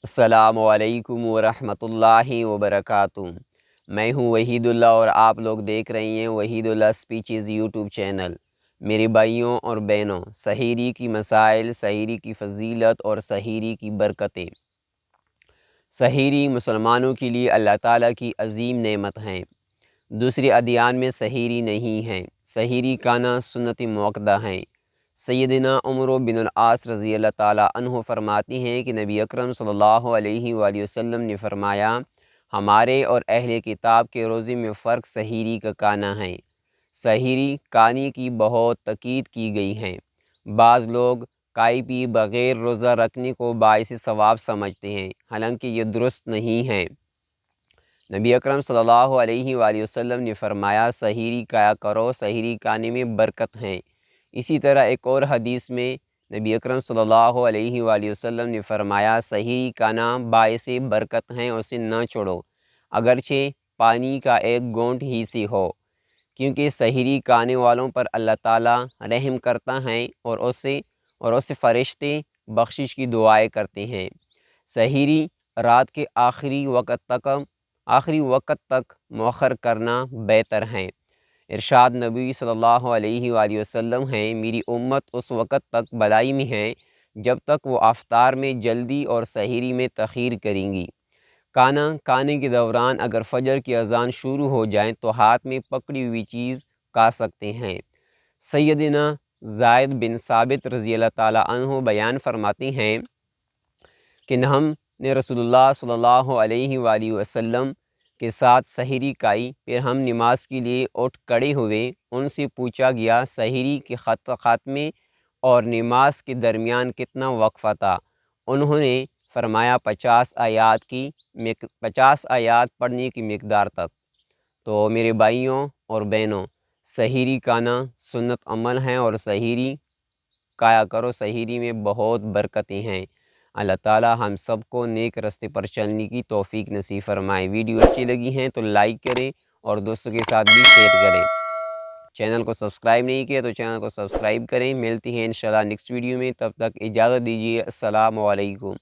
अस्सलामु अलैकुम वरहमतुल्लाहि वबरकातुह। मैं हूँ वहीद उल्लाह और आप लोग देख रही हैं Waheed Ullah speeches YouTube channel. मेरे भाइयों और बहनों, सहरी की मसाइल, सहरी की फजीलत और सहरी की बरकतें। सहरी मुसलमानों के लिए अल्लाह ताला की अज़ीम नेमत हैं। दूसरे अदियान में सहरी नहीं है। सहरी खाना सुन्नत मुअक्कदा हैं। सैयदना उमर बिन आस रज़ी अल्लाह ताला अन्हु फरमाती हैं कि नबी अकरम सल्लल्लाहु अलैहि वसल्लम ने फरमाया, हमारे और अहले किताब के रोज़े में फ़र्क सहरी का खाना है। सहरी खाने की बहुत तकीद की गई है। बाज़ लोग काई पी बग़ैर रोज़ा रखने को बाइस सवाब समझते हैं, हालांकि ये दुरुस्त नहीं है। नबी अकरम सल्लल्लाहु अलैहि वसल्लम ने फरमाया, सहरी खाया करो, सहरी खाने में बरकत है। इसी तरह एक और हदीस में नबी अकरम सल्लल्लाहु अलैहि वसल्लम ने फरमाया, सहरी खाना बाइस बरकत है, उसे न छोड़ो अगरचे पानी का एक घूंट ही से हो, क्योंकि सहरी खाने वालों पर अल्लाह ताला रहम करता है और उससे फ़रिश्ते बख्शिश की दुआएं करते हैं। सहरी रात के आखिरी वक़्त तक मौखर करना बेहतर है। इरशाद नबी सल्लल्लाहु अलैहि वसल्लम है, मेरी उम्मत उस वक़्त तक भलाई में है जब तक वो आफ्तार में जल्दी और सहरी में तख़ीर करेंगी। खाना खाने के दौरान अगर फ़जर की अज़ान शुरू हो जाए तो हाथ में पकड़ी हुई चीज़ खा सकते हैं। सैयदना ज़ायद बिन साबित रज़ी अल्लाह ताला अन्हु बयान फरमाते हैं कि हमने रसूलुल्लाह सल्लल्लाहु अलैहि वसल्लम के साथ सहरी खाई, फिर हम नमाज के लिए उठ खड़े हुए। उनसे पूछा गया, सहरी के ख़ात्मे और नमाज के दरमियान कितना वक्फ़ा था? उन्होंने फरमाया 50 आयात पढ़ने की मिक़दार तक। तो मेरे भाइयों और बहनों, सहरी खाना सुन्नत अमल है और सहरी खाया करो, सहरी में बहुत बरकतें हैं। अल्लाह ताला हम सबको नेक रास्ते पर चलने की तौफीक नसीब फरमाए। वीडियो अच्छी लगी हैं तो लाइक करें और दोस्तों के साथ भी शेयर करें। चैनल को सब्सक्राइब नहीं किया तो चैनल को सब्सक्राइब करें। मिलती हैं इंशाल्लाह नेक्स्ट वीडियो में, तब तक इजाज़त दीजिए। अस्सलामु अलैकुम।